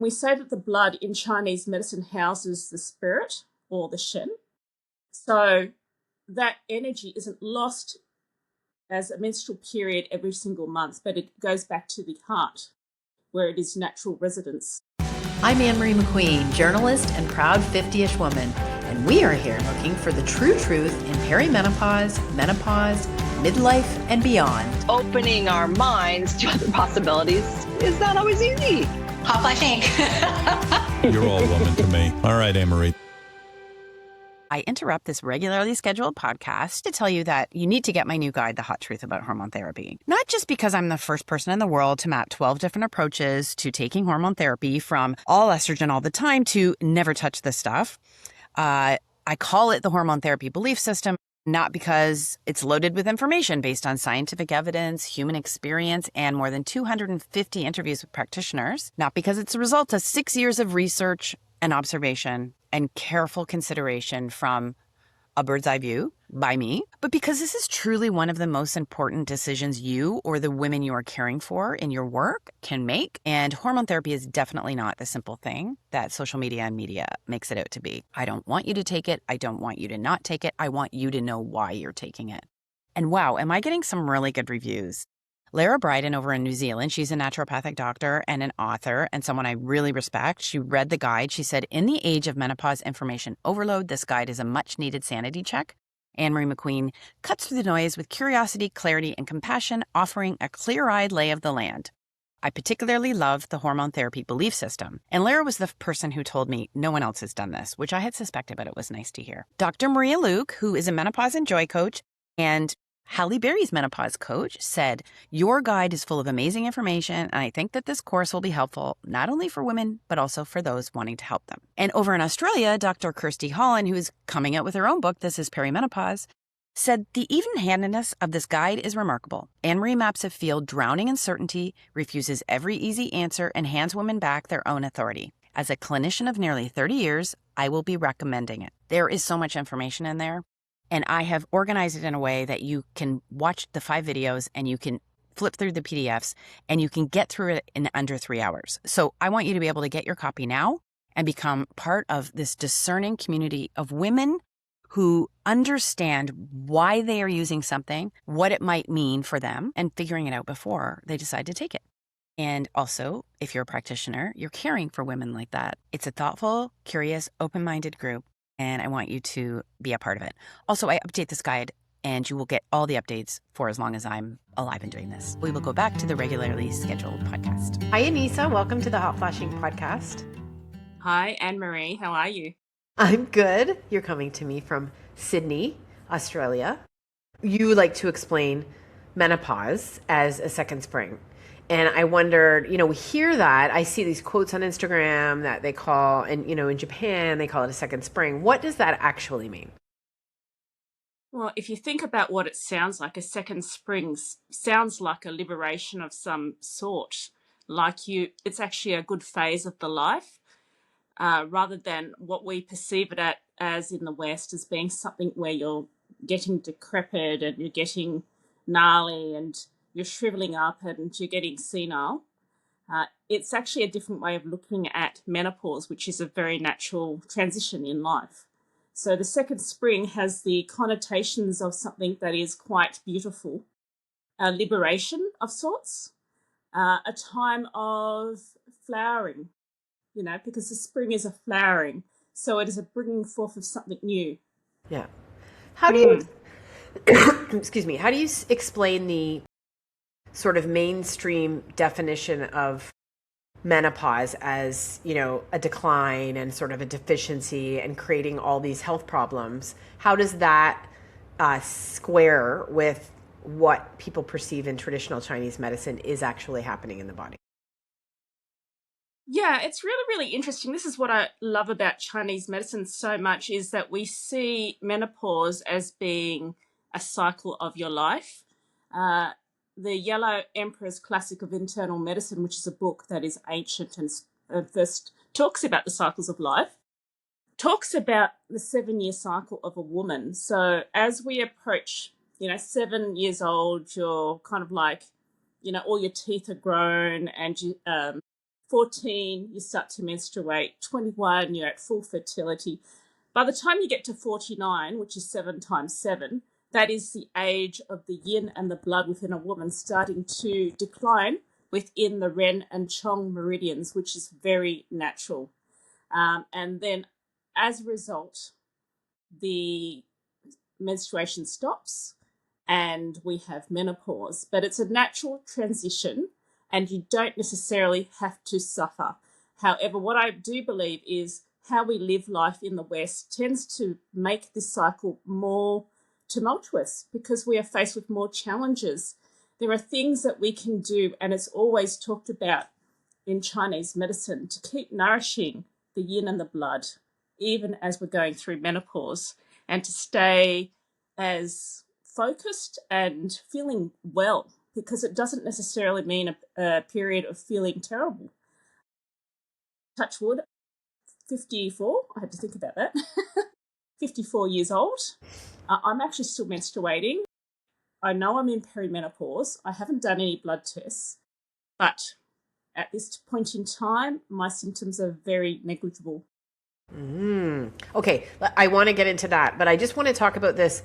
We say that the blood in Chinese medicine houses the spirit or the shen. So that energy isn't lost as a menstrual period every single month, but it goes back to the heart where it is natural residence. I'm Anne-Marie McQueen, journalist and proud 50-ish woman, and we are here looking for the true truth in perimenopause, menopause, midlife, and beyond. Opening our minds to other possibilities is not always easy. Hop, I think. You're all woman to me. All right, Anne-Marie. I interrupt this regularly scheduled podcast to tell you that you need to get my new guide, The Hot Truth About Hormone Therapy. Not just because I'm the first person in the world to map 12 different approaches to taking hormone therapy, from all estrogen all the time to never touch this stuff. I call it the hormone therapy belief system, not because it's loaded with information based on scientific evidence, human experience, and more than 250 interviews with practitioners, not because it's a result of 6 years of research and observation and careful consideration from a bird's eye view by me, but because this is truly one of the most important decisions you or the women you are caring for in your work can make. And hormone therapy is definitely not the simple thing that social media and media makes it out to be. I don't want you to take it. I don't want you to not take it. I want you to know why you're taking it. And wow, am I getting some really good reviews. Lara Bryden over in New Zealand, she's a naturopathic doctor and an author and someone I really respect. She read the guide. She said, in the age of menopause information overload, this guide is a much needed sanity check. Anne-Marie McQueen cuts through the noise with curiosity, clarity, and compassion, offering a clear-eyed lay of the land. I particularly love the hormone therapy belief system. And Lara was the person who told me no one else has done this, which I had suspected, but it was nice to hear. Dr. Maria Luke, who is a menopause and joy coach and Halle Berry's menopause coach, said, your guide is full of amazing information, and I think that this course will be helpful not only for women, but also for those wanting to help them. And over in Australia, Dr. Kirsty Holland, who is coming out with her own book, This is Perimenopause, said the even-handedness of this guide is remarkable. Anne-Marie maps a field drowning in certainty, refuses every easy answer, and hands women back their own authority. As a clinician of nearly 30 years, I will be recommending it. There is so much information in there. And I have organized it in a way that you can watch the 5 videos and you can flip through the PDFs and you can get through it in under 3 hours. So I want you to be able to get your copy now and become part of this discerning community of women who understand why they are using something, what it might mean for them, and figuring it out before they decide to take it. And also, if you're a practitioner, you're caring for women like that. It's a thoughtful, curious, open-minded group. And I want you to be a part of it. Also, I update this guide, and you will get all the updates for as long as I'm alive and doing this. We will go back to the regularly scheduled podcast. Hi, Anissa. Welcome to the Hot Flashing Podcast. Hi, Anne-Marie. How are you? I'm good. You're coming to me from Sydney, Australia. You like to explain menopause as a second spring. And I wondered, we hear that. I see these quotes on Instagram that they call, and, in Japan, they call it a second spring. What does that actually mean? Well, if you think about what it sounds like, a second spring sounds like a liberation of some sort. It's actually a good phase of the life, rather than what we perceive it as in the West as being something where you're getting decrepit and you're getting gnarly and you're shriveling up and you're getting senile. It's actually a different way of looking at menopause, which is a very natural transition in life. So the second spring has the connotations of something that is quite beautiful, a liberation of sorts, a time of flowering, because the spring is a flowering. So it is a bringing forth of something new. Yeah. How do you, excuse me, how do you explain the sort of mainstream definition of menopause as, a decline and sort of a deficiency and creating all these health problems? How does that square with what people perceive in traditional Chinese medicine is actually happening in the body? Yeah, it's really, really interesting. This is what I love about Chinese medicine so much, is that we see menopause as being a cycle of your life. The Yellow Emperor's Classic of Internal Medicine, which is a book that is ancient and first talks about the cycles of life, talks about the 7-year cycle of a woman. So as we approach, 7 years old, you're kind of like, all your teeth are grown and 14, you start to menstruate. 21, you're at full fertility. By the time you get to 49, which is 7 times 7, that is the age of the yin and the blood within a woman starting to decline within the Ren and Chong meridians, which is very natural. And then as a result, the menstruation stops and we have menopause. But it's a natural transition and you don't necessarily have to suffer. However, what I do believe is how we live life in the West tends to make this cycle more tumultuous because we are faced with more challenges. There are things that we can do, and it's always talked about in Chinese medicine, to keep nourishing the yin and the blood, even as we're going through menopause, and to stay as focused and feeling well, because it doesn't necessarily mean a period of feeling terrible. Touch wood, 54, I had to think about that, 54 years old. I'm actually still menstruating. I know I'm in perimenopause. I haven't done any blood tests, but at this point in time, my symptoms are very negligible. Okay, I want to get into that, but I just want to talk about this.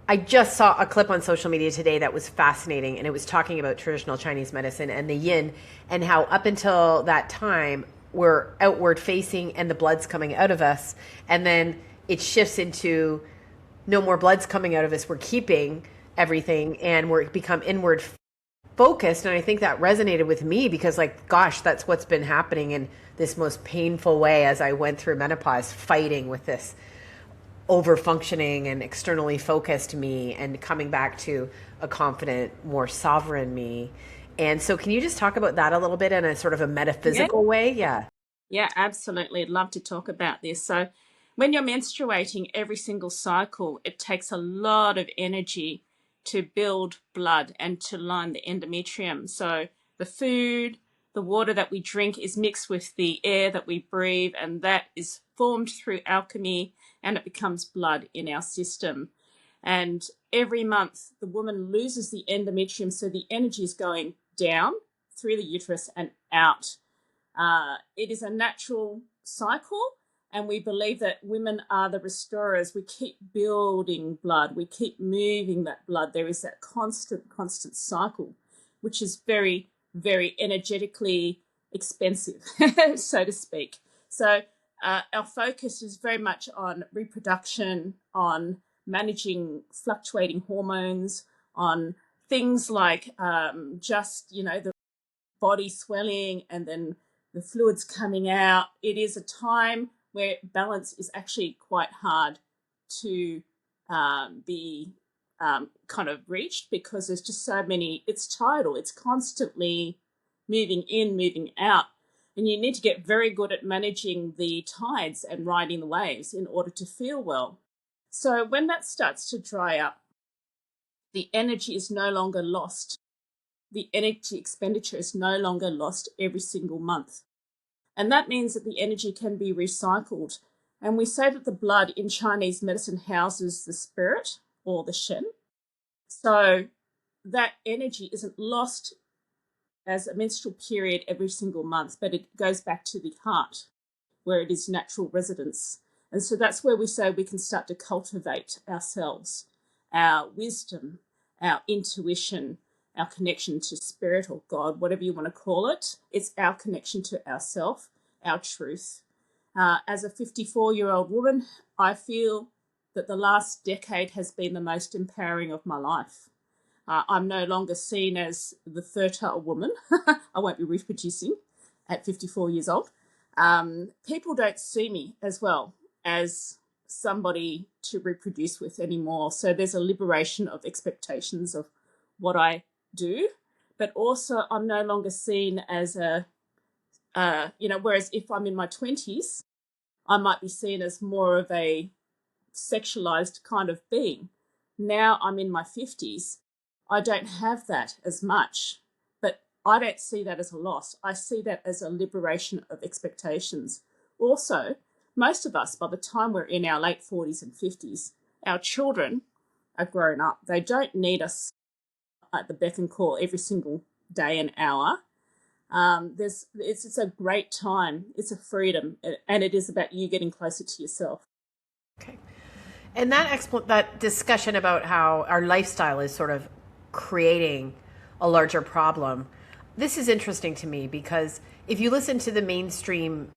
I just saw a clip on social media today that was fascinating, and it was talking about traditional Chinese medicine and the yin, and how up until that time, we're outward facing and the blood's coming out of us, and then it shifts into no more blood's coming out of us. We're keeping everything and we're become inward focused. And I think that resonated with me because, like, gosh, that's what's been happening in this most painful way as I went through menopause, fighting with this over functioning and externally focused me and coming back to a confident, more sovereign me. And so can you just talk about that a little bit in a sort of a metaphysical way? Yeah, absolutely. I'd love to talk about this. So when you're menstruating every single cycle, it takes a lot of energy to build blood and to line the endometrium. So the food, the water that we drink is mixed with the air that we breathe, and that is formed through alchemy, and it becomes blood in our system. And every month, the woman loses the endometrium, so the energy is going down through the uterus and out. It is a natural cycle, and we believe that women are the restorers. We keep building blood. We keep moving that blood. There is that constant cycle, which is very, very energetically expensive, so to speak. So our focus is very much on reproduction, on managing fluctuating hormones, on things like the body swelling and then the fluids coming out. It is a time where balance is actually quite hard to be kind of reached because there's just so many, it's tidal, it's constantly moving in, moving out. And you need to get very good at managing the tides and riding the waves in order to feel well. So when that starts to dry up, the energy is no longer lost. The energy expenditure is no longer lost every single month. And that means that the energy can be recycled. And we say that the blood in Chinese medicine houses the spirit or the Shen. So that energy isn't lost as a menstrual period every single month, but it goes back to the heart where it is natural residence. And so that's where we say we can start to cultivate ourselves, our wisdom, our intuition, our connection to spirit or God, whatever you want to call it. It's our connection to ourself, our truth. As a 54-year-old woman, I feel that the last decade has been the most empowering of my life. I'm no longer seen as the fertile woman. I won't be reproducing at 54 years old. People don't see me as well as somebody to reproduce with anymore. So there's a liberation of expectations of what I do, but also I'm no longer seen as whereas if I'm in my 20s, I might be seen as more of a sexualized kind of being. Now I'm in my 50s. I don't have that as much, but I don't see that as a loss. I see that as a liberation of expectations. Also, most of us, by the time we're in our late 40s and 50s, our children are grown up. They don't need us at the beck and call every single day and hour. It's a great time. It's a freedom, and it is about you getting closer to yourself. Okay. And that discussion about how our lifestyle is sort of creating a larger problem. This is interesting to me because if you listen to the mainstream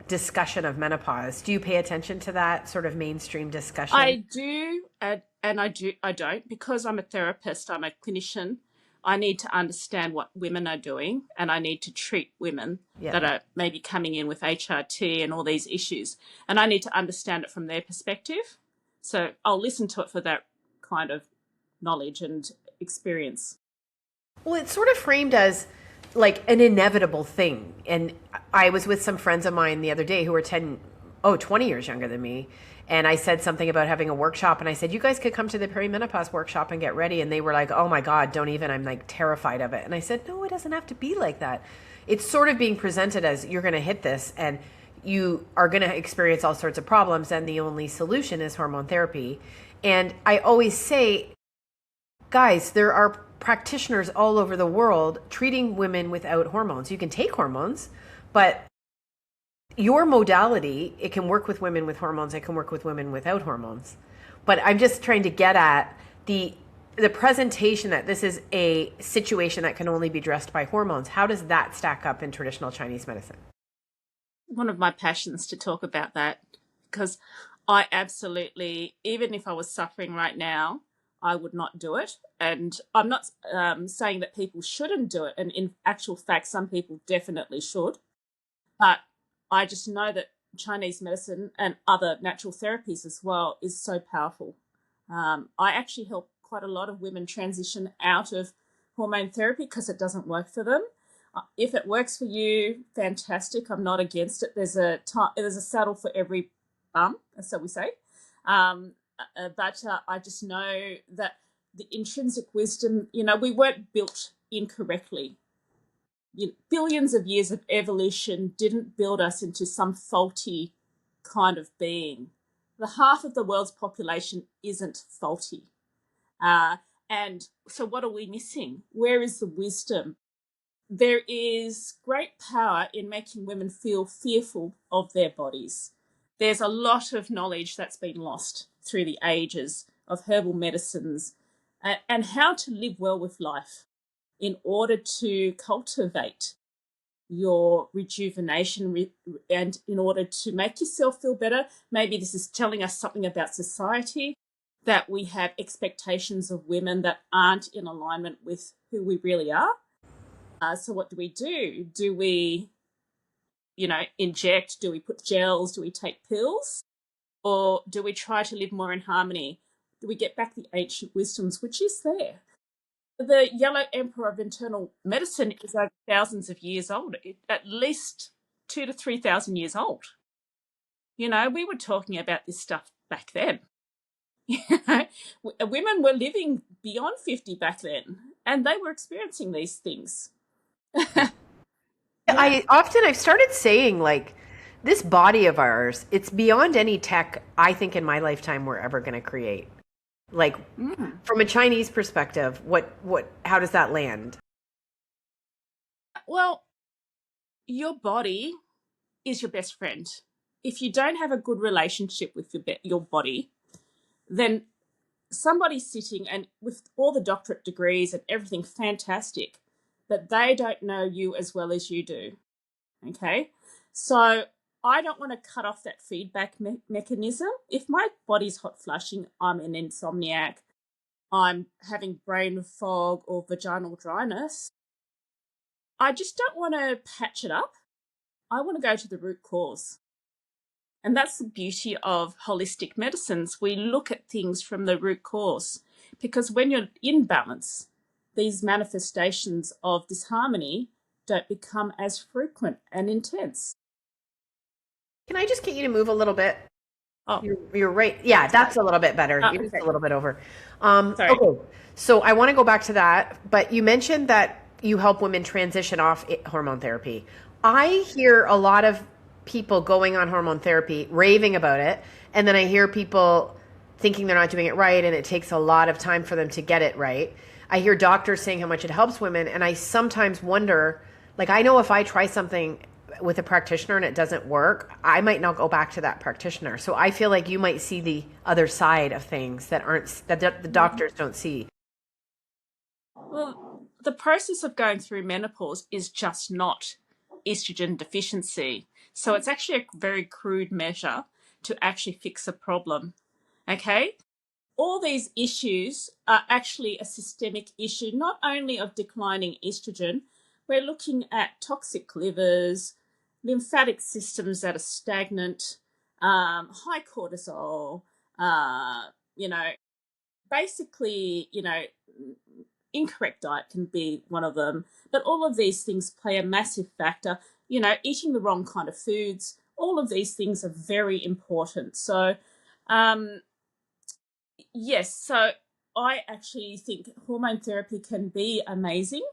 discussion of menopause, do you pay attention to that sort of mainstream discussion? I do, and I don't, because I'm a therapist, I'm a clinician. I need to understand what women are doing, and I need to treat women that are maybe coming in with HRT and all these issues. And I need to understand it from their perspective. So I'll listen to it for that kind of knowledge and experience. Well, it's sort of framed as like an inevitable thing. And I was with some friends of mine the other day who were 20 years younger than me. And I said something about having a workshop, and I said, you guys could come to the perimenopause workshop and get ready. And they were like, oh my God, don't even, I'm like terrified of it. And I said, no, it doesn't have to be like that. It's sort of being presented as you're going to hit this and you are going to experience all sorts of problems, and the only solution is hormone therapy. And I always say, guys, there are practitioners all over the world treating women without hormones. You can take hormones, but your modality, it can work with women with hormones, it can work with women without hormones. But I'm just trying to get at the presentation that this is a situation that can only be addressed by hormones. How does that stack up in traditional Chinese medicine? One of my passions to talk about that, because I absolutely, even if I was suffering right now, I would not do it. And I'm not saying that people shouldn't do it. And in actual fact, some people definitely should. But I just know that Chinese medicine and other natural therapies as well is so powerful. I actually help quite a lot of women transition out of hormone therapy because it doesn't work for them. If it works for you, fantastic. I'm not against it. There's a saddle for every bum, so we say. But I just know that the intrinsic wisdom, we weren't built incorrectly. Billions of years of evolution didn't build us into some faulty kind of being. The half of the world's population isn't faulty. And so what are we missing? Where is the wisdom? There is great power in making women feel fearful of their bodies. There's a lot of knowledge that's been lost through the ages of herbal medicines and how to live well with life in order to cultivate your rejuvenation and in order to make yourself feel better. Maybe this is telling us something about society, that we have expectations of women that aren't in alignment with who we really are. So what do? Do we, inject? Do we put gels? Do we take pills? Or do we try to live more in harmony? Do we get back the ancient wisdoms, which is there? The Yellow Emperor of internal medicine is over thousands of years old, at least 2,000 to 3,000 years old. We were talking about this stuff back then. Women were living beyond 50 back then, and they were experiencing these things. I've started saying, like, this body of ours, it's beyond any tech I think in my lifetime we're ever going to create. Like, from a Chinese perspective, how does that land? Well, your body is your best friend. If you don't have a good relationship with your body, then somebody sitting and with all the doctorate degrees and everything fantastic, but they don't know you as well as you do. Okay? So I don't want to cut off that feedback mechanism. If my body's hot flushing, I'm an insomniac, I'm having brain fog or vaginal dryness, I just don't want to patch it up. I want to go to the root cause. And that's the beauty of holistic medicines. We look at things from the root cause, because when you're in balance, these manifestations of disharmony don't become as frequent and intense. Can I just get you to move a little bit? Oh, you're right. Yeah, that's a little bit better. You're just a little bit over. Sorry. Okay. So I want to go back to that, but you mentioned that you help women transition off hormone therapy. I hear a lot of people going on hormone therapy, raving about it, and then I hear people thinking they're not doing it right, and it takes a lot of time for them to get it right. I hear doctors saying how much it helps women, and I sometimes wonder, Like, I know if I try something with a practitioner and it doesn't work, I might not go back to that practitioner. So I feel like you might see the other side of things that the doctors don't see. Well, the process of going through menopause is just not estrogen deficiency. So it's actually a very crude measure to actually fix a problem. Okay? All these issues are actually a systemic issue, not only of declining estrogen. We're looking at toxic livers, lymphatic systems that are stagnant, high cortisol, you know, basically, incorrect diet can be one of them. But all of these things play a massive factor. Eating the wrong kind of foods, all of these things are very important. So, yes, so I actually think hormone therapy can be amazing,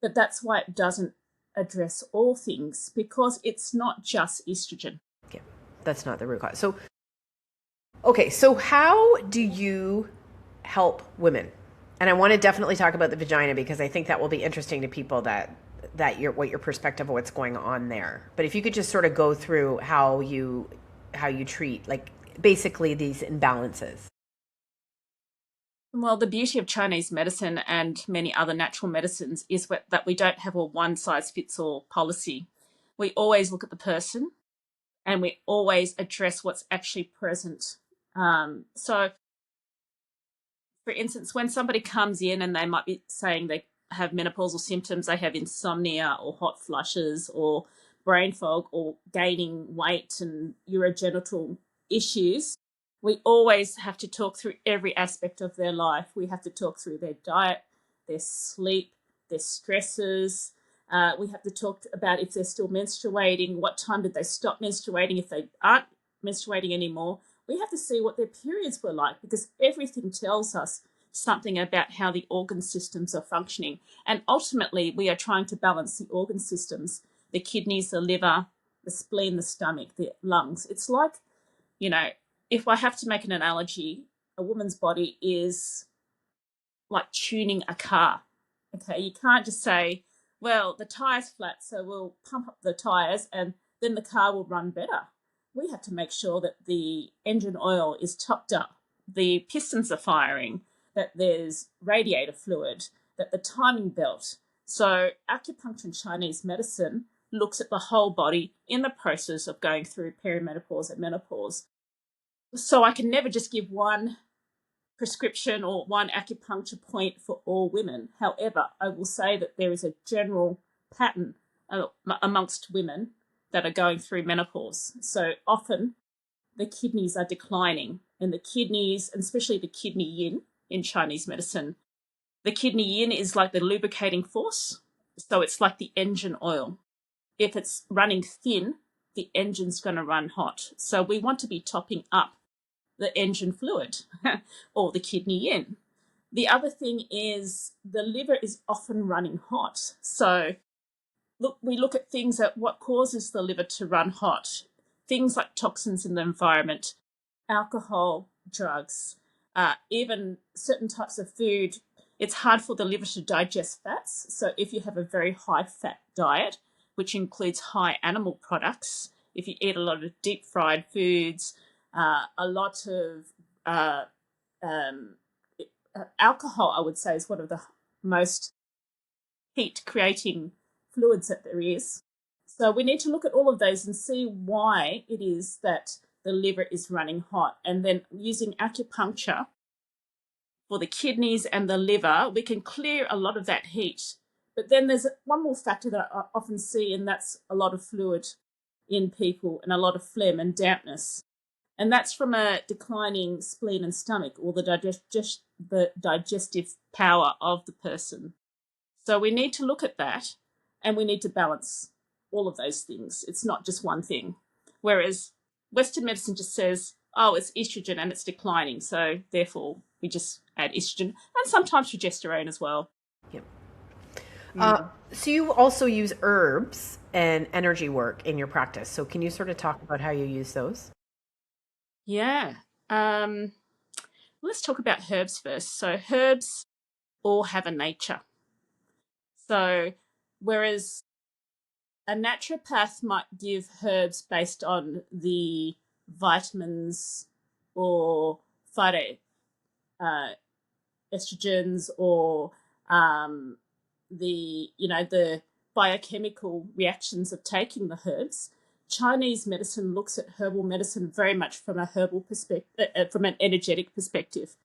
but that's why it doesn't address all things, because it's not just estrogen. Yeah, that's not the root cause. So, okay, so how do you help women? And I want to definitely talk about the vagina, because I think that will be interesting to people that what your perspective of what's going on there. But if you could just sort of go through how you treat, like, basically these imbalances. Well, the beauty of Chinese medicine and many other natural medicines is that we don't have a one-size-fits-all policy. We always look at the person and we always address what's actually present. So, for instance, when somebody comes in and they might be saying they have menopausal symptoms, they have insomnia or hot flushes or brain fog or gaining weight and urogenital issues, we always have to talk through every aspect of their life. We have to talk through their diet, their sleep, their stresses. We have to talk about if they're still menstruating, what time did they stop menstruating, if they aren't menstruating anymore. We have to see what their periods were like, because everything tells us something about how the organ systems are functioning. And ultimately, we are trying to balance the organ systems, the kidneys, the liver, the spleen, the stomach, the lungs. It's like, if I have to make an analogy, a woman's body is like tuning a car. Okay, you can't just say, well, the tire's flat, so we'll pump up the tires and then the car will run better. We have to make sure that the engine oil is topped up, the pistons are firing, that there's radiator fluid, that the timing belt. So acupuncture and Chinese medicine looks at the whole body in the process of going through perimenopause and menopause. So I can never just give one prescription or one acupuncture point for all women. However, I will say that there is a general pattern amongst women that are going through menopause. So often the kidneys are declining, and the kidneys, and especially the kidney yin in Chinese medicine, the kidney yin is like the lubricating force. So it's like the engine oil. If it's running thin, the engine's going to run hot. So we want to be topping up the engine fluid or the kidney yin. The other thing is the liver is often running hot. So we look at things at what causes the liver to run hot. Things like toxins in the environment, alcohol, drugs, even certain types of food. It's hard for the liver to digest fats. So if you have a very high fat diet, which includes high animal products, if you eat a lot of deep fried foods, a lot of alcohol, I would say, is one of the most heat-creating fluids that there is. So we need to look at all of those and see why it is that the liver is running hot. And then using acupuncture for the kidneys and the liver, we can clear a lot of that heat. But then there's one more factor that I often see, and that's a lot of fluid in people and a lot of phlegm and dampness. And that's from a declining spleen and stomach, or the digestive power of the person. So we need to look at that, and we need to balance all of those things. It's not just one thing. Whereas Western medicine just says, oh, it's estrogen and it's declining, so therefore we just add estrogen, and sometimes progesterone as well. Yep. So you also use herbs and energy work in your practice. So can you sort of talk about how you use those? Yeah. Let's talk about herbs first. So herbs all have a nature. So whereas a naturopath might give herbs based on the vitamins or phyto estrogens or the biochemical reactions of taking the herbs. Chinese medicine looks at herbal medicine very much from a herbal perspective, from an energetic perspective.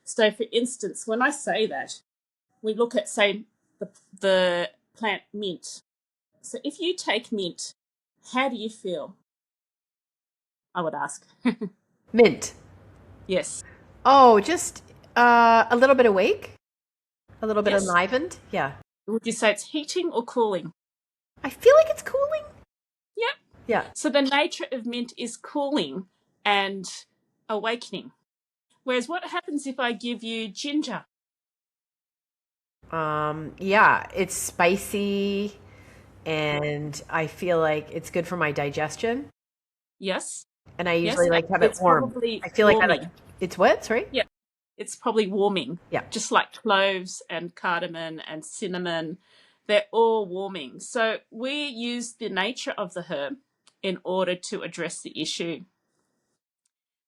So, for instance, when I say that, we look at, say, the plant mint. So, if you take mint, how do you feel? I would ask. Mint. Yes. Oh, just a little bit awake, a little bit Yes. enlivened. Yeah. Would you say it's heating or cooling? I feel like it's cooling. Yep. Yeah. So the nature of mint is cooling and awakening. Whereas what happens if I give you ginger? Yeah, it's spicy and I feel like it's good for my digestion. Yes. And I Yes. usually like to have it It's warm. probably I feel like I like warming. it's what? Sorry? Yeah. It's probably warming. Yeah. Just like cloves and cardamom and cinnamon. They're all warming. So we use the nature of the herb in order to address the issue.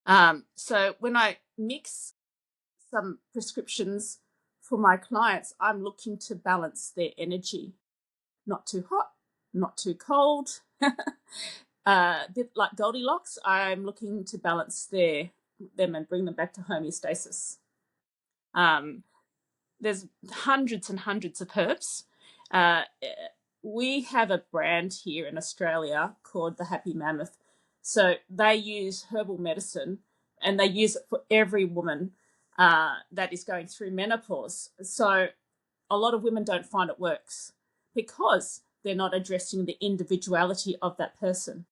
So when I mix some prescriptions for my clients, I'm looking to balance their energy. Not too hot, not too cold. A bit like Goldilocks, I'm looking to balance them and bring them back to homeostasis. There's hundreds and hundreds of herbs. We have a brand here in Australia called the Happy Mammoth. So they use herbal medicine and they use it for every woman that is going through menopause. So a lot of women don't find it works because they're not addressing the individuality of that person.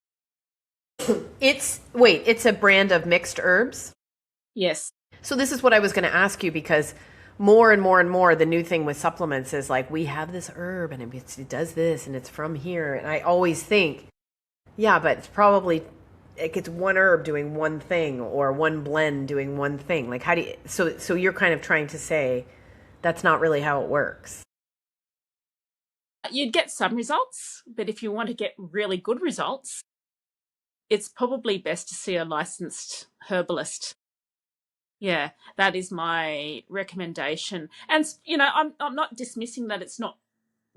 It's a brand of mixed herbs. Yes. So this is what I was going to ask you, because more and more and more, the new thing with supplements is like, we have this herb and it does this and it's from here. And I always think, yeah, but it's probably like it's one herb doing one thing or one blend doing one thing. Like, how do you, so you're kind of trying to say that's not really how it works. You'd get some results, but if you want to get really good results, it's probably best to see a licensed herbalist. Yeah, that is my recommendation. And, I'm not dismissing that it's not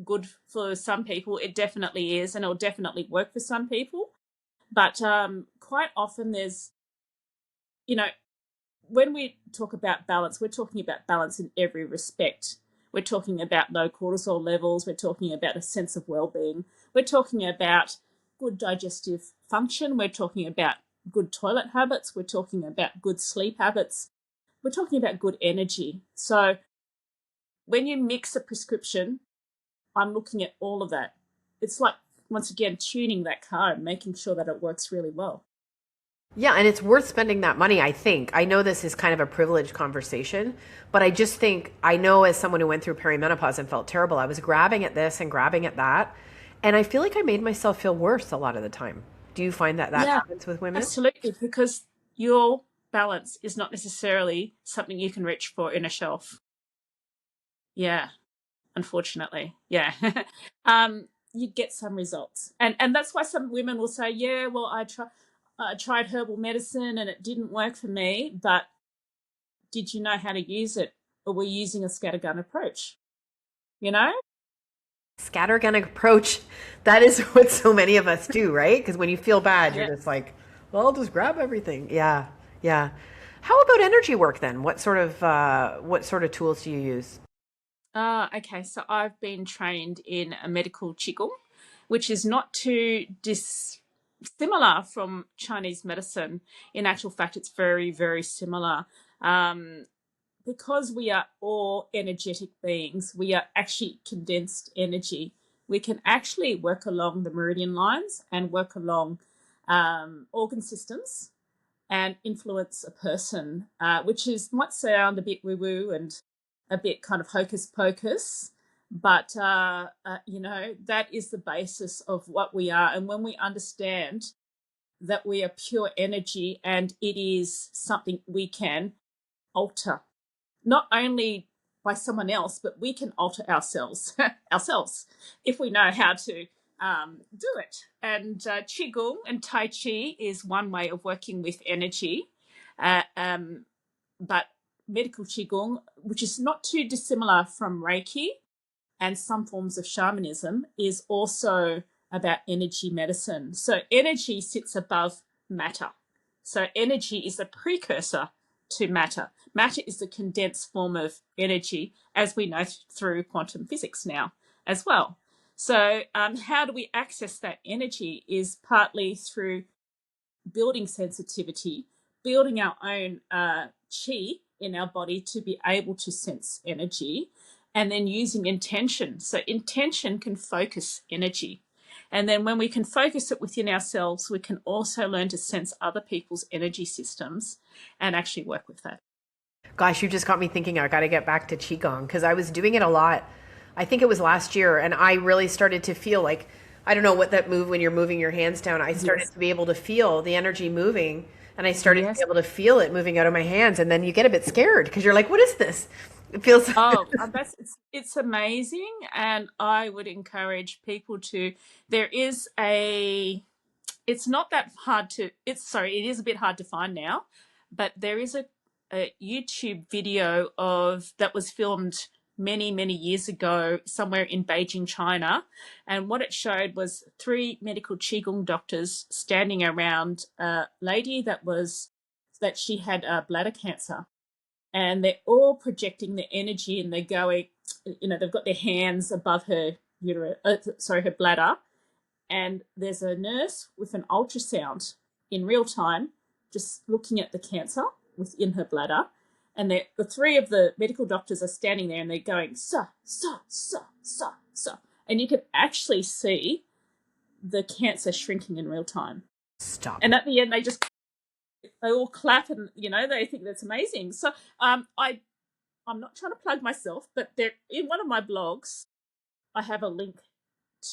good for some people. It definitely is, and it'll definitely work for some people. But quite often there's, when we talk about balance, we're talking about balance in every respect. We're talking about low cortisol levels. We're talking about a sense of well-being. We're talking about good digestive function. We're talking about good toilet habits. We're talking about good sleep habits. We're talking about good energy. So when you mix a prescription, I'm looking at all of that. It's like, once again, tuning that car and making sure that it works really well. Yeah, and it's worth spending that money, I think. I know this is kind of a privileged conversation, but I just think, I know as someone who went through perimenopause and felt terrible, I was grabbing at this and grabbing at that, and I feel like I made myself feel worse a lot of the time. Do you find that happens with women? Absolutely, because your balance is not necessarily something you can reach for in a shelf. Yeah, unfortunately. Yeah. You get some results. And that's why some women will say, yeah, well, I tried herbal medicine and it didn't work for me, but did you know how to use it? Or were you using a scattergun approach? Scattergun approach, that is what so many of us do, right? Because when you feel bad, you're just like, well, I'll just grab everything. Yeah. How about energy work then? What sort of tools do you use? Okay, so I've been trained in a medical qigong, which is not too dissimilar from Chinese medicine. In actual fact, it's very, very similar. Because we are all energetic beings, we are actually condensed energy. We can actually work along the meridian lines and work along organ systems and influence a person, which might sound a bit woo-woo and a bit kind of hocus pocus, but that is the basis of what we are. And when we understand that we are pure energy and it is something we can alter, not only by someone else, but we can alter ourselves if we know how to do it. And Qigong and Tai Chi is one way of working with energy. But medical Qigong, which is not too dissimilar from Reiki and some forms of shamanism, is also about energy medicine. So energy sits above matter. So energy is a precursor to matter. Matter is the condensed form of energy, as we know through quantum physics now as well. So how do we access that energy is partly through building sensitivity, building our own chi in our body to be able to sense energy, and then using intention. So intention can focus energy. And then when we can focus it within ourselves, we can also learn to sense other people's energy systems and actually work with that. Gosh, you just got me thinking I got to get back to Qigong because I was doing it a lot. I think it was last year, and I really started to feel like, I don't know what that move when you're moving your hands down, I started to be able to feel the energy moving, and I started to be able to feel it moving out of my hands, and then you get a bit scared because you're like, what is this? It feels it's amazing, and I would encourage people to. It's not that hard to. It is a bit hard to find now, but there is a YouTube video that was filmed many years ago somewhere in Beijing, China, and what it showed was 3 medical Qigong doctors standing around a lady that she had bladder cancer. And they're all projecting the energy, and they're going, they've got their hands above her her bladder. And there's a nurse with an ultrasound in real time, just looking at the cancer within her bladder. And the 3 of the medical doctors are standing there, and they're going, sa, sa, sa, sa, sa. And you can actually see the cancer shrinking in real time. Stop. And at the end, they all clap, and they think that's amazing. So I'm not trying to plug myself, but there in one of my blogs I have a link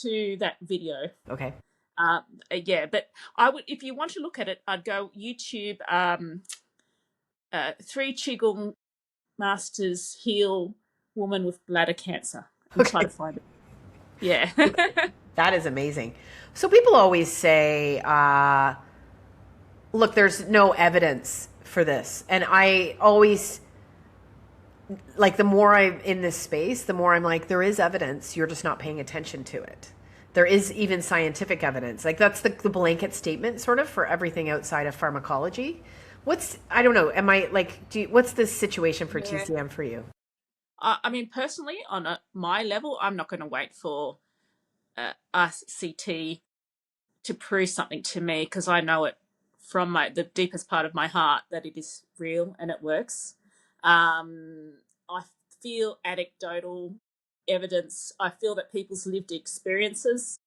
to that video. Okay. But I would, if you want to look at it, I'd go YouTube 3 Qigong masters heal woman with bladder cancer and try to find it. Yeah. That is amazing. So people always say look, there's no evidence for this. And I always, like, the more I'm in this space, the more I'm like, there is evidence. You're just not paying attention to it. There is even scientific evidence. Like, that's the blanket statement sort of for everything outside of pharmacology. I don't know. Am I like, what's the situation for TCM for you? I mean, personally, on my level, I'm not going to wait for RCT to prove something to me, because I know it from the deepest part of my heart that it is real and it works. I feel anecdotal evidence. I feel that people's lived experiences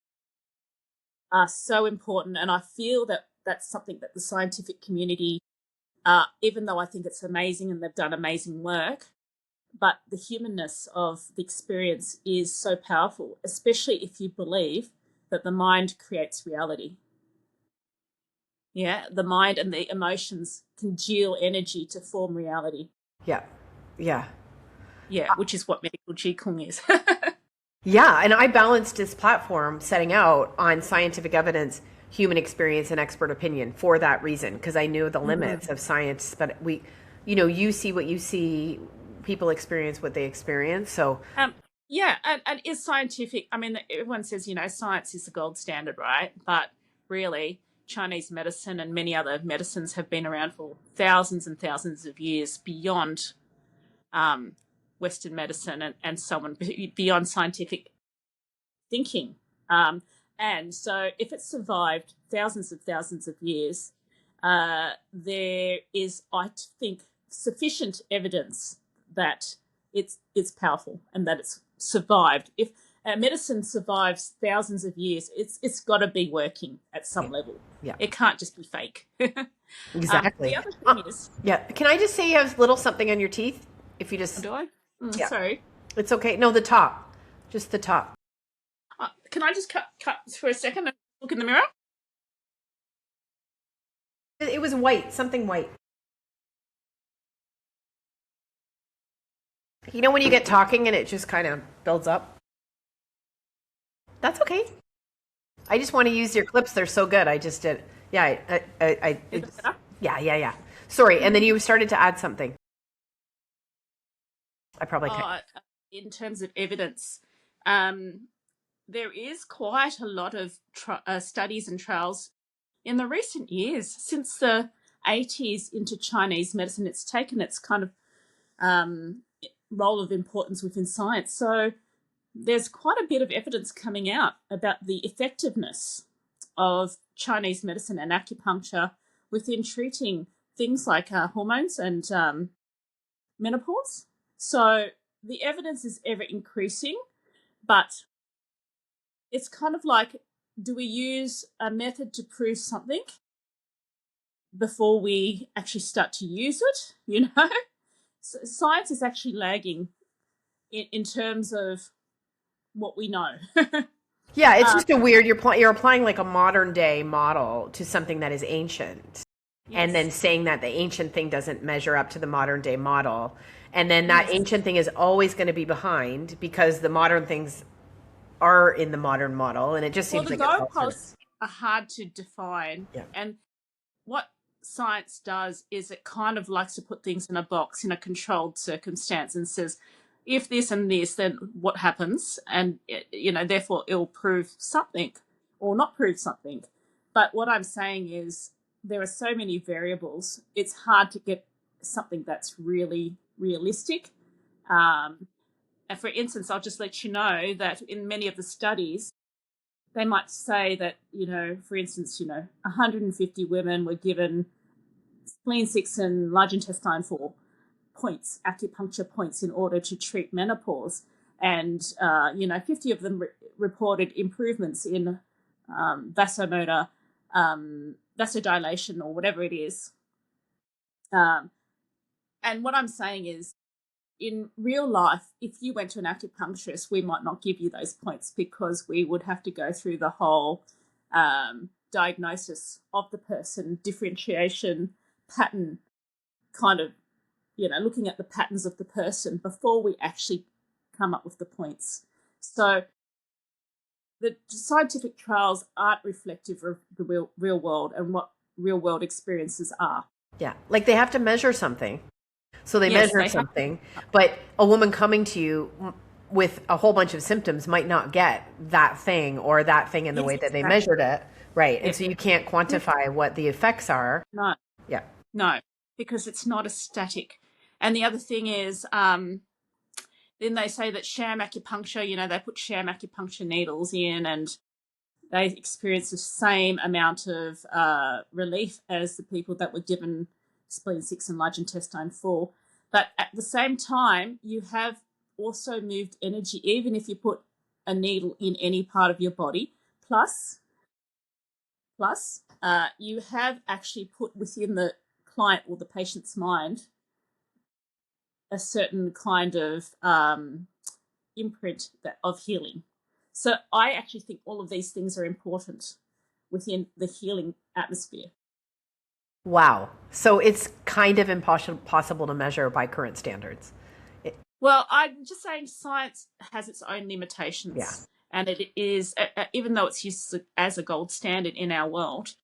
are so important, and I feel that that's something that the scientific community, even though I think it's amazing and they've done amazing work, but the humanness of the experience is so powerful, especially if you believe that the mind creates reality. Yeah, the mind and the emotions congeal energy to form reality. Yeah. Which is what medical Qigong is. Yeah, and I balanced this platform setting out on scientific evidence, human experience, and expert opinion for that reason, because I knew the limits of science. But you see what you see, people experience what they experience. So and is scientific. I mean, everyone says science is the gold standard, right? But really, Chinese medicine and many other medicines have been around for thousands and thousands of years beyond Western medicine and so on, beyond scientific thinking. And so if it survived thousands of years, there is, I think, sufficient evidence that it's powerful and that it's survived. If medicine survives thousands of years, it's got to be working at some level. Yeah, it can't just be fake. Exactly. The other thing is, Can I just say you have a little something on your teeth? If you just do I? Sorry, it's okay. No, the top, just the top. Can I just cut for a second and look in the mirror? It was white, something white. You know when you get talking and it just kind of builds up? That's okay. I just want to use your clips. They're so good. I just did. Yeah. Is it better? Yeah. Sorry. And then you started to add something. I probably can't. In terms of evidence, there is quite a lot of studies and trials in the recent years since the 80s into Chinese medicine. It's taken its kind of role of importance within science. So there's quite a bit of evidence coming out about the effectiveness of Chinese medicine and acupuncture within treating things like hormones and menopause. So the evidence is ever increasing, but it's kind of like, do we use a method to prove something before we actually start to use it? You know, so science is actually lagging in terms of what we know. Yeah, it's just a weird. You're applying like a modern day model to something that is ancient, and then saying that the ancient thing doesn't measure up to the modern day model, and then that ancient thing is always going to be behind because the modern things are in the modern model, and it just seems the like goalposts are hard to define. Yeah. And what science does is it kind of likes to put things in a box in a controlled circumstance and says, if this and this, then what happens? And, therefore it'll prove something or not prove something. But what I'm saying is there are so many variables, it's hard to get something that's really realistic. And for instance, I'll just let you know that in many of the studies, they might say that, for instance, 150 women were given spleen 6 and large intestine 4 points, acupuncture points, in order to treat menopause. And, 50 of them reported improvements in vasomotor, vasodilation, or whatever it is. And what I'm saying is, in real life, if you went to an acupuncturist, we might not give you those points because we would have to go through the whole diagnosis of the person, differentiation, pattern, kind of, looking at the patterns of the person before we actually come up with the points. So the scientific trials aren't reflective of the real world and what real world experiences are. Yeah, like they have to measure something. So they measure something, but a woman coming to you with a whole bunch of symptoms might not get that thing or that thing in the way that they measured it. Right. And so you can't quantify what the effects are. No. Yeah. No, because it's not a static. And the other thing is, then they say that sham acupuncture, they put sham acupuncture needles in and they experience the same amount of relief as the people that were given spleen 6 and large intestine 4. But at the same time, you have also moved energy, even if you put a needle in any part of your body. Plus, you have actually put within the client or the patient's mind a certain kind of imprint of healing. So I actually think all of these things are important within the healing atmosphere. Wow. So it's kind of impossible to measure by current standards. Well, I'm just saying science has its own limitations. Yeah. And it is, even though it's used as a gold standard in our world,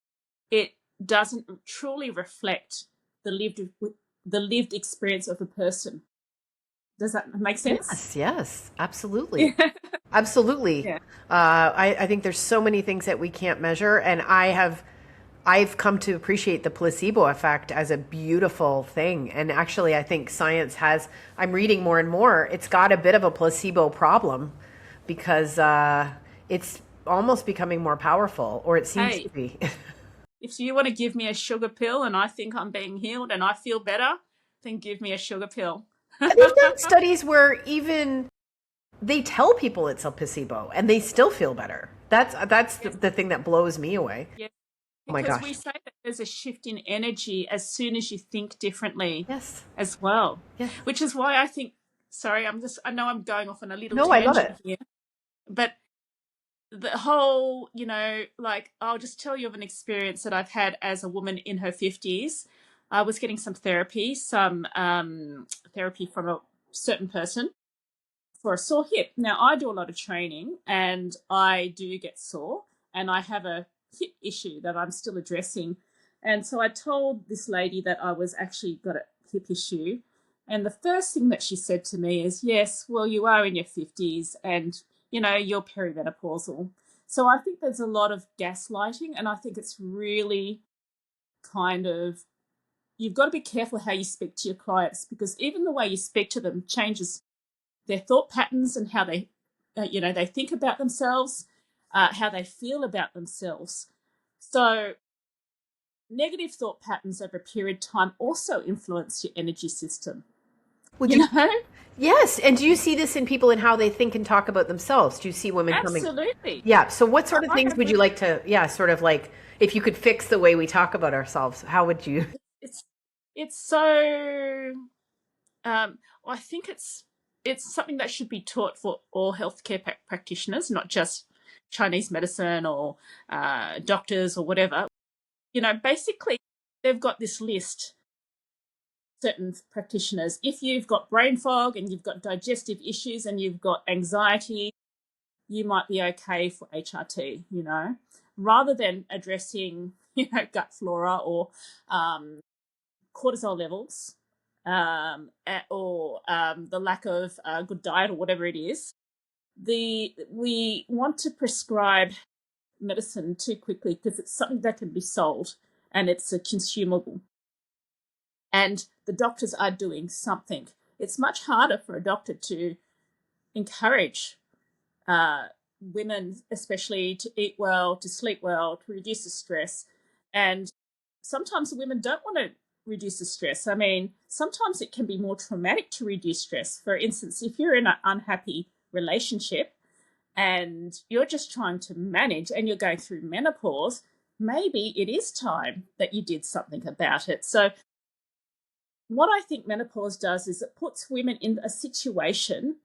it doesn't truly reflect the lived experience of a person. Does that make sense? Yes, absolutely. Absolutely. Yeah. I think there's so many things that we can't measure, and I've come to appreciate the placebo effect as a beautiful thing. And actually, I think science I'm reading more and more, it's got a bit of a placebo problem because it's almost becoming more powerful, or it seems to be. If you want to give me a sugar pill and I think I'm being healed and I feel better, then give me a sugar pill. They've done studies where even they tell people it's a placebo and they still feel better. That's the thing that blows me away. Yeah. Oh my because gosh. we say that there's a shift in energy as soon as you think differently. Yes. As well. Yeah. Which is why I think, sorry, I know I'm going off on a little tangent I love it. Here, but the whole, I'll just tell you of an experience that I've had as a woman in her 50s. I was getting some therapy from a certain person for a sore hip. Now, I do a lot of training and I do get sore. and I have a hip issue that I'm still addressing. And so I told this lady that I was actually got a hip issue. And the first thing that she said to me is, yes, well, you are in your 50s and, you're perimenopausal. So I think there's a lot of gaslighting, and I think it's really kind of, you've got to be careful how you speak to your clients, because even the way you speak to them changes their thought patterns and how they, they think about themselves, how they feel about themselves. So negative thought patterns over a period of time also influence your energy system. Would you know? Yes. And do you see this in people and how they think and talk about themselves? Do you see women coming? Absolutely. Yeah. So what sort of things would you like to, sort of like, if you could fix the way we talk about ourselves, how would you? It's so, I think it's something that should be taught for all healthcare practitioners, not just Chinese medicine or doctors or whatever. Basically, they've got this list, certain practitioners. If you've got brain fog and you've got digestive issues and you've got anxiety, you might be okay for HRT, rather than addressing, gut flora or cortisol levels or the lack of good diet or whatever it is. We want to prescribe medicine too quickly because it's something that can be sold and it's a consumable. And the doctors are doing something. It's much harder for a doctor to encourage women, especially, to eat well, to sleep well, to reduce the stress. And sometimes women don't want to reduce the stress. I mean, sometimes it can be more traumatic to reduce stress. For instance, if you're in an unhappy relationship and you're just trying to manage and you're going through menopause, maybe it is time that you did something about it. So what I think menopause does is it puts women in a situation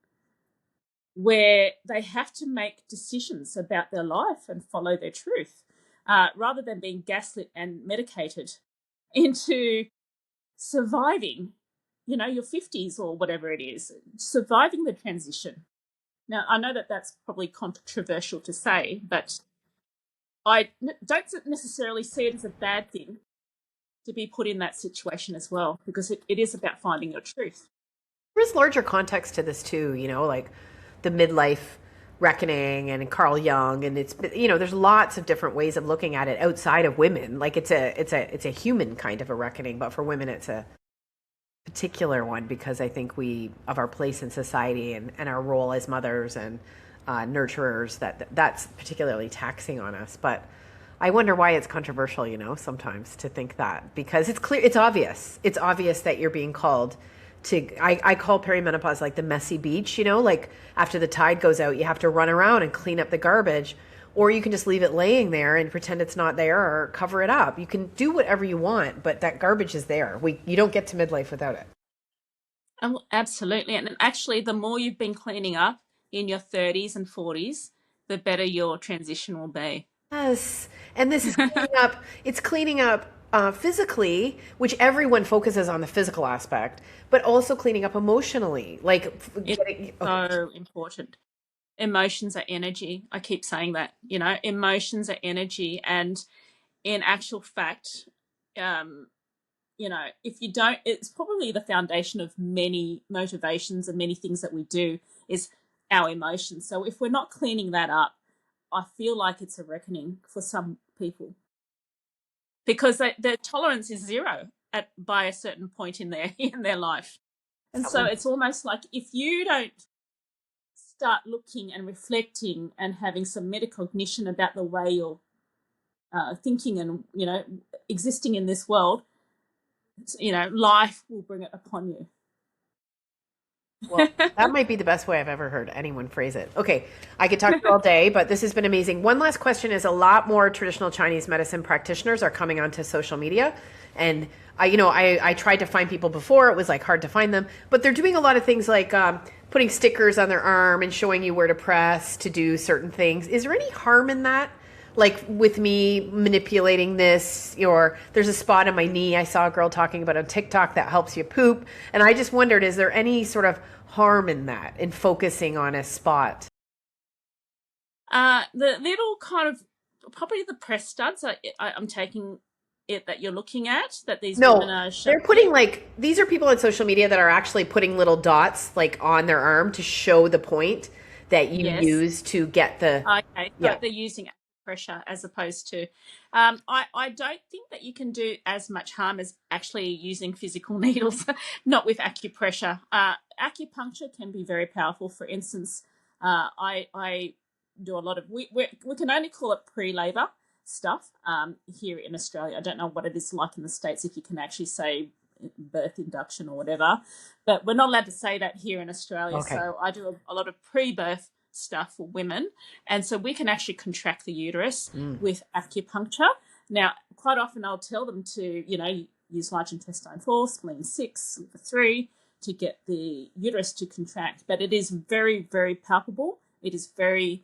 where they have to make decisions about their life and follow their truth, rather than being gaslit and medicated into surviving, your 50s or whatever it is, surviving the transition. Now, I know that that's probably controversial to say, but I don't necessarily see it as a bad thing to be put in that situation as well, because it is about finding your truth. There's larger context to this too, like the midlife reckoning and Carl Jung, and it's, there's lots of different ways of looking at it outside of women. Like it's a human kind of a reckoning, but for women it's a particular one because I think of our place in society and our role as mothers and nurturers, that's particularly taxing on us. But I wonder why it's controversial, sometimes to think that, because it's clear, it's obvious that you're being called to, I call perimenopause like the messy beach, like after the tide goes out, you have to run around and clean up the garbage, or you can just leave it laying there and pretend it's not there or cover it up. You can do whatever you want, but that garbage is there. You don't get to midlife without it. Oh, absolutely. And actually, the more you've been cleaning up in your 30s and 40s, the better your transition will be. Yes. And this is cleaning up physically, which everyone focuses on the physical aspect, but also cleaning up emotionally. It's so important. Emotions are energy. I keep saying that, emotions are energy. And in actual fact, if you don't, it's probably the foundation of many motivations and many things that we do is our emotions. So if we're not cleaning that up, I feel like it's a reckoning for some people, because their tolerance is zero by a certain point in their life. And so it's almost like if you don't start looking and reflecting and having some metacognition about the way you're thinking and, existing in this world, life will bring it upon you. Well, that might be the best way I've ever heard anyone phrase it. Okay, I could talk to you all day, but this has been amazing. One last question is, a lot more traditional Chinese medicine practitioners are coming onto social media. And I tried to find people before. It was hard to find them. But they're doing a lot of things like putting stickers on their arm and showing you where to press to do certain things. Is there any harm in that? Like with me manipulating this, or there's a spot on my knee I saw a girl talking about on TikTok that helps you poop. And I just wondered, is there any sort of harm in that, in focusing on a spot? The little kind of probably the press studs. I'm taking it that you're looking at, that these No, women are showing. they're putting like, these are people on social media that are actually putting little dots like on their arm to show the point that you Yes. use to get the, Okay, so yeah. they're using acupressure as opposed to. I don't think that you can do as much harm as actually using physical needles, not with acupressure. Acupuncture can be very powerful. For instance, I do a lot of, we can only call it pre-labor stuff here in Australia. I don't know what it is like in the States, if you can actually say birth induction or whatever, but we're not allowed to say that here in Australia. Okay. So I do a lot of pre-birth stuff for women, and so we can actually contract the uterus with acupuncture. Now, quite often I'll tell them to, use large intestine 4, spleen 6, liver 3 to get the uterus to contract, but it is very, very palpable. It is very,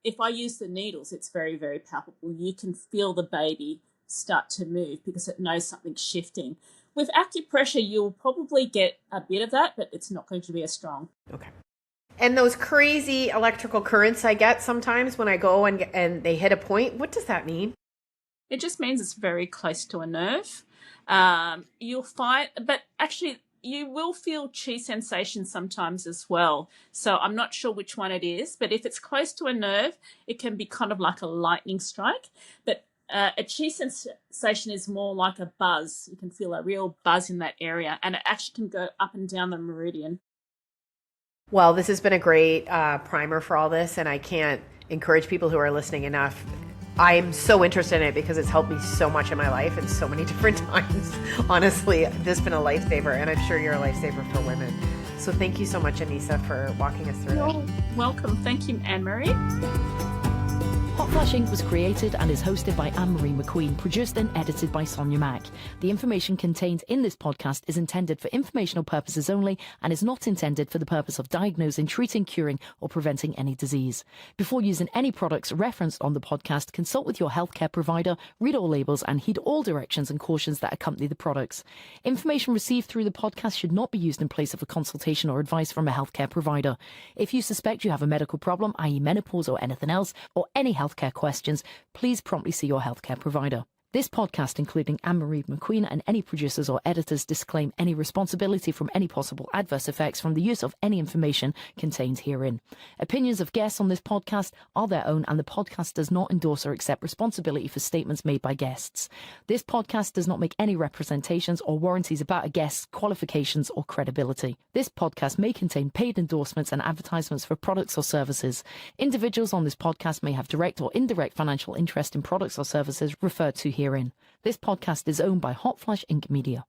if I use the needles, it's very, very palpable. You can feel the baby start to move because it knows something's shifting. With acupressure, you'll probably get a bit of that, but it's not going to be as strong. Okay. And those crazy electrical currents I get sometimes when I go and they hit a point, what does that mean? It just means it's very close to a nerve. You'll find, but actually you will feel chi sensation sometimes as well. So I'm not sure which one it is, but if it's close to a nerve, it can be kind of like a lightning strike. But a chi sensation is more like a buzz. You can feel a real buzz in that area, and it actually can go up and down the meridian. Well, this has been a great primer for all this, and I can't encourage people who are listening enough. I'm so interested in it because it's helped me so much in my life in so many different times. Honestly, this has been a lifesaver, and I'm sure you're a lifesaver for women. So thank you so much, Anissa, for walking us through it. Welcome. Thank you, Anne-Marie. Hot Flash Inc. was created and is hosted by Anne-Marie McQueen, produced and edited by Sonia Mack. The information contained in this podcast is intended for informational purposes only and is not intended for the purpose of diagnosing, treating, curing, or preventing any disease. Before using any products referenced on the podcast, consult with your healthcare provider, read all labels, and heed all directions and cautions that accompany the products. Information received through the podcast should not be used in place of a consultation or advice from a healthcare provider. If you suspect you have a medical problem, i.e. menopause or anything else, or any healthcare questions, please promptly see your healthcare provider. This podcast, including Anne-Marie McQueen and any producers or editors, disclaim any responsibility from any possible adverse effects from the use of any information contained herein. Opinions of guests on this podcast are their own, and the podcast does not endorse or accept responsibility for statements made by guests. This podcast does not make any representations or warranties about a guest's qualifications or credibility. This podcast may contain paid endorsements and advertisements for products or services. Individuals on this podcast may have direct or indirect financial interest in products or services referred to herein. This podcast is owned by Hot Flash Inc. Media.